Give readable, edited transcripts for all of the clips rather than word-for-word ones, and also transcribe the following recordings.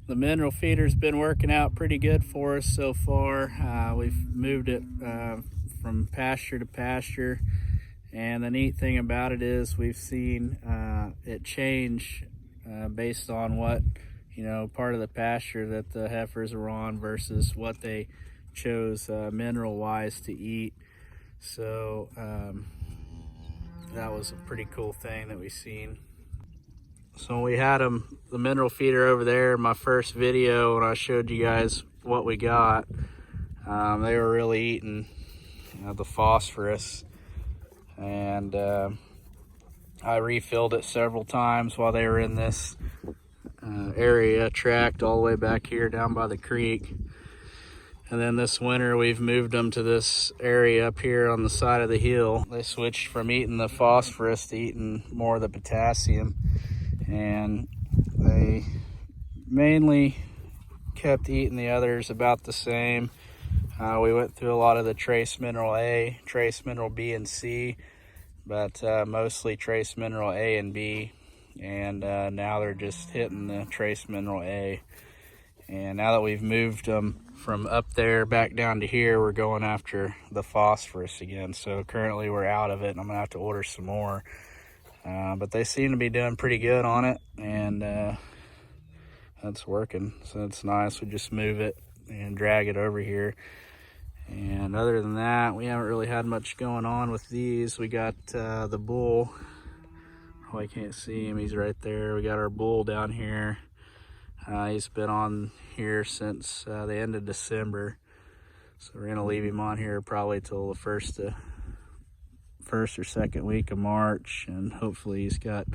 The mineral feeder's been working out pretty good for us so far. We've moved it from pasture to pasture, and the neat thing about it is we've seen it change based on what part of the pasture that the heifers are on versus what they chose mineral wise to eat. So that was a pretty cool thing that we seen. So we had the mineral feeder over there in my first video when I showed you guys what we got. They were really eating the phosphorus, and I refilled it several times while they were in this area, tracked all the way back here down by the creek. And then this winter we've moved them to this area up here on the side of the hill. They switched from eating the phosphorus to eating more of the potassium, and they mainly kept eating the others about the same. We went through a lot of the trace mineral A, trace mineral B and C, but mostly trace mineral A and B, and now they're just hitting the trace mineral A. And now that we've moved them from up there back down to here, we're going after the phosphorus again. So currently we're out of it, and I'm gonna have to order some more. But they seem to be doing pretty good on it, and that's working. So it's nice. We just move it and drag it over here. And other than that, we haven't really had much going on with these. We got the bull. Oh, I can't see him. He's right there. We got our bull down here. He's been on here since the end of December. So we're gonna leave him on here probably till the first or second week of March, and hopefully he's got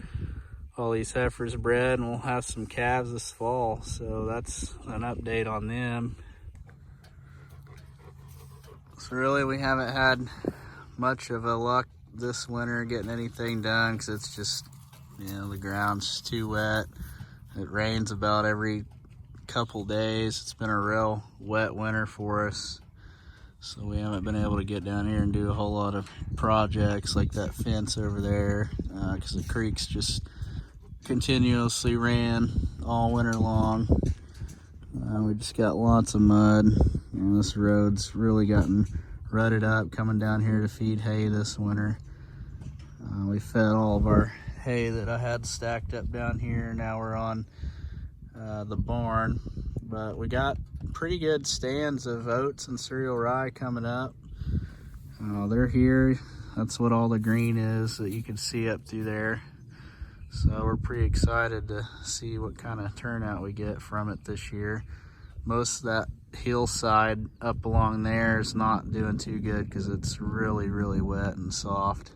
all these heifers bred, and we'll have some calves this fall. So that's an update on them. So really we haven't had much of a luck this winter getting anything done, because it's just, the ground's too wet. It rains about every couple days. It's been a real wet winter for us, so we haven't been able to get down here and do a whole lot of projects like that fence over there, because the creeks just continuously ran all winter long. We just got lots of mud, and this road's really gotten rutted up coming down here to feed hay this winter. We fed all of our hay that I had stacked up down here. Now we're on the barn, but we got pretty good stands of oats and cereal rye coming up. They're here. That's what all the green is that you can see up through there. So we're pretty excited to see what kind of turnout we get from it this year. Most of that hillside up along there is not doing too good because it's really, really wet and soft.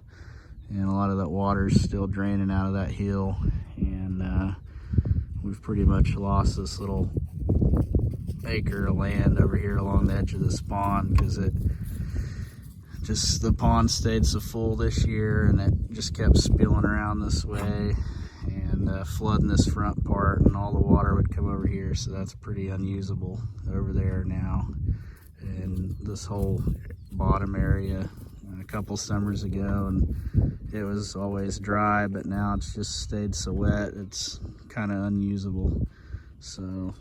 And a lot of that water is still draining out of that hill. And we've pretty much lost this little acre of land over here along the edge of this pond, because the pond stayed so full this year, and it just kept spilling around this way and flooding this front part, and all the water would come over here. So that's pretty unusable over there now. And this whole bottom area a couple summers ago, and it was always dry, but now it's just stayed so wet it's kind of unusable. So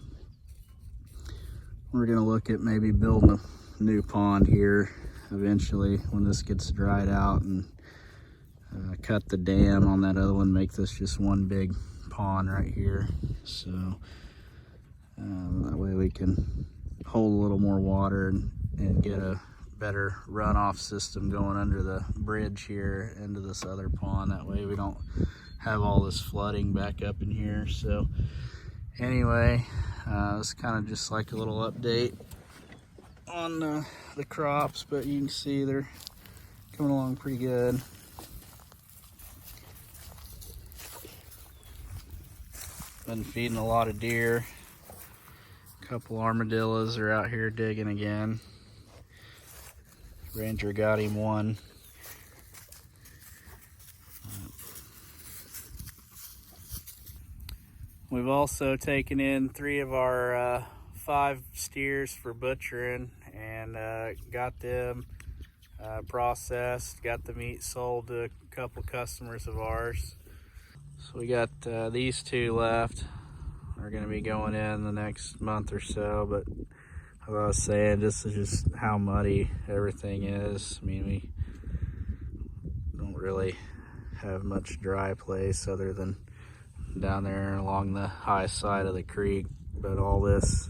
we're gonna look at maybe building a new pond here eventually when this gets dried out, and cut the dam on that other one, make this just one big pond right here. So that way we can hold a little more water and get a better runoff system going under the bridge here into this other pond. That way we don't have all this flooding back up in here. So anyway, it's kind of just like a little update on the crops, but you can see they're coming along pretty good. Been feeding a lot of deer. A couple armadillos are out here digging again. Ranger got him one. We've also taken in 3 of our 5 steers for butchering, and got them processed, got the meat sold to a couple customers of ours. So we got these 2 left. are going to be going in the next month or so. But as I was saying, this is just how muddy everything is. I mean, we don't really have much dry place other than down there along the high side of the creek, but all this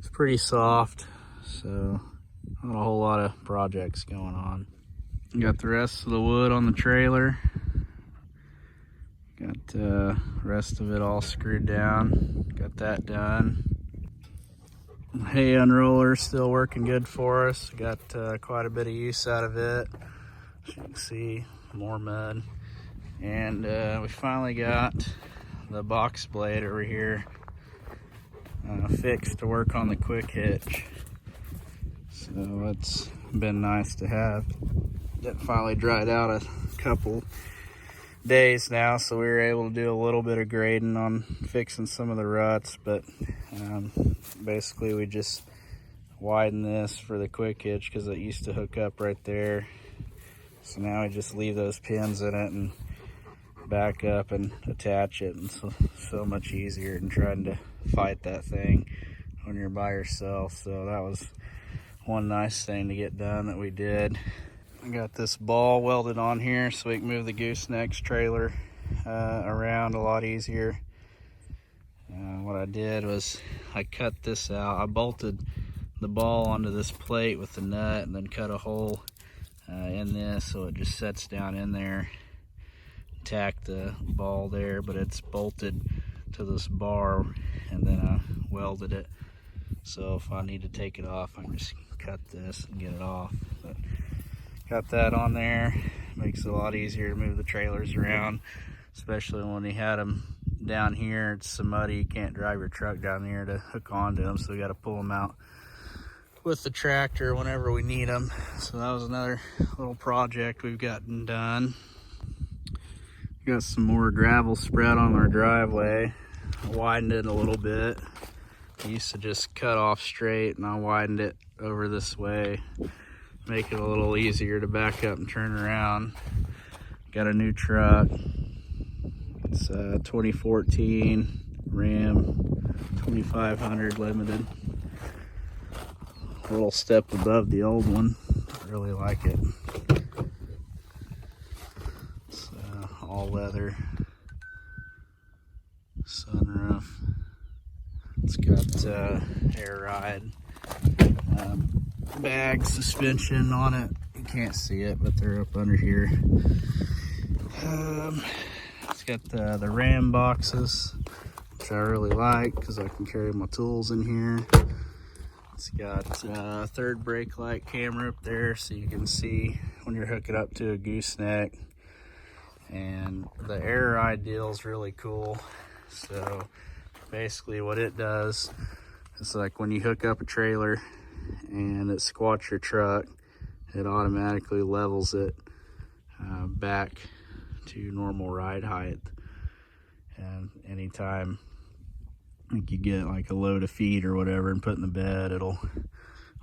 is pretty soft, so not a whole lot of projects going on. Got the rest of the wood on the trailer. Got the rest of it all screwed down. Got that done. Hay unroller still working good for us. Got quite a bit of use out of it. As you can see, more mud. And we finally got the box blade over here fixed to work on the quick hitch. So it's been nice to have. It finally dried out a couple days now, so we were able to do a little bit of grading on fixing some of the ruts, but basically we just widened this for the quick hitch because it used to hook up right there. So now we just leave those pins in it and back up and attach it, and so much easier than trying to fight that thing when you're by yourself. So that was one nice thing to get done that we did. I got this ball welded on here so we can move the goosenecks trailer around a lot easier. What I did was I cut this out. I bolted the ball onto this plate with the nut and then cut a hole in this so it just sets down in there. Tack the ball there, but it's bolted to this bar, and then I welded it. So if I need to take it off, I can just cut this and get it off. But got that on there. Makes it a lot easier to move the trailers around, especially when you had them down here. It's so muddy, you can't drive your truck down here to hook onto them, so we got to pull them out with the tractor whenever we need them. So that was another little project we've gotten done. Got some more gravel spread on our driveway. I widened it a little bit. I used to just cut off straight, and I widened it over this way, make it a little easier to back up and turn around. Got a new truck. It's a 2014 Ram 2500 Limited. A little step above the old one. I really like it. All leather sunroof. It's got air ride bag suspension on it. You can't see it, but they're up under here. It's got the Ram boxes, which I really like because I can carry my tools in here. It's got a third brake light camera up there so you can see when you're hooking up to a gooseneck. And the air ride deal is really cool. So basically what it does is, like, when you hook up a trailer and it squats your truck, it automatically levels it back to normal ride height. And anytime like you get like a load of feed or whatever and put in the bed, it'll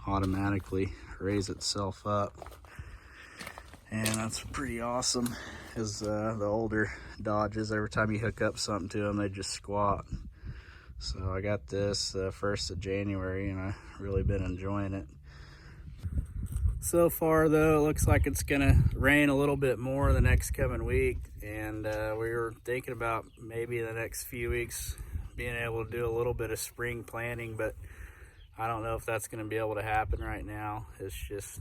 automatically raise itself up. And that's pretty awesome, because the older Dodges, every time you hook up something to them, they just squat. So I got this 1st of January, and I've really been enjoying it. So far, though, it looks like it's gonna rain a little bit more the next coming week, and we were thinking about maybe the next few weeks being able to do a little bit of spring planting, but I don't know if that's gonna be able to happen right now. It's just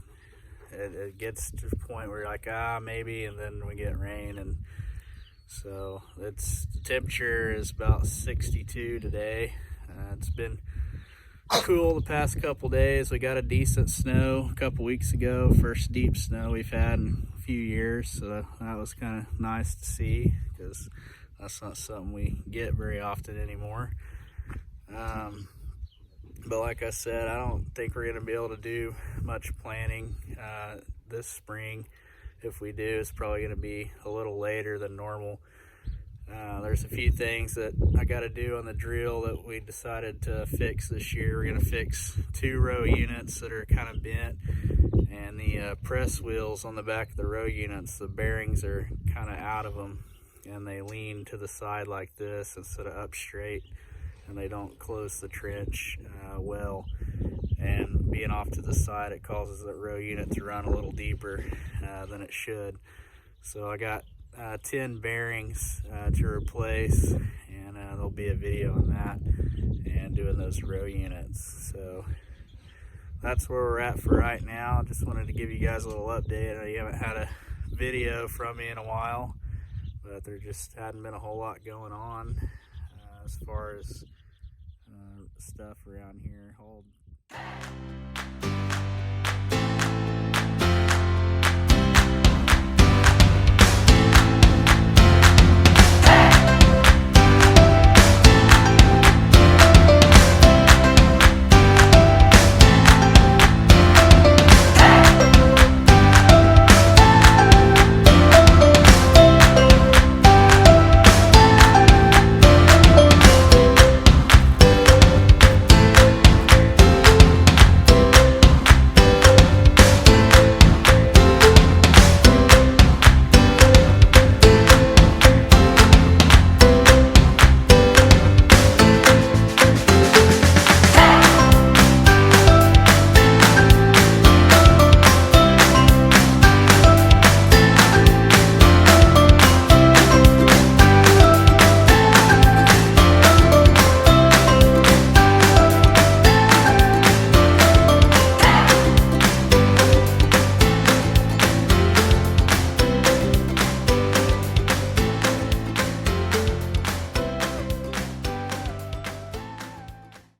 it gets to the point where you're like, maybe, and then we get rain. And so the temperature is about 62 today. It's been cool the past couple days. We got a decent snow a couple weeks ago, first deep snow we've had in a few years, so that was kind of nice to see, because that's not something we get very often anymore. But like I said, I don't think we're going to be able to do much planting this spring. If we do, it's probably going to be a little later than normal. There's a few things that I got to do on the drill that we decided to fix this year. We're going to fix 2 row units that are kind of bent, and the press wheels on the back of the row units, the bearings are kind of out of them, and they lean to the side like this instead of up straight. and they don't close the trench well. And being off to the side, it causes that row unit to run a little deeper than it should. So I got 10 bearings to replace, and there'll be a video on that and doing those row units. So that's where we're at for right now. Just wanted to give you guys a little update. I know you haven't had a video from me in a while, but there just hadn't been a whole lot going on as far as stuff around here. Hold.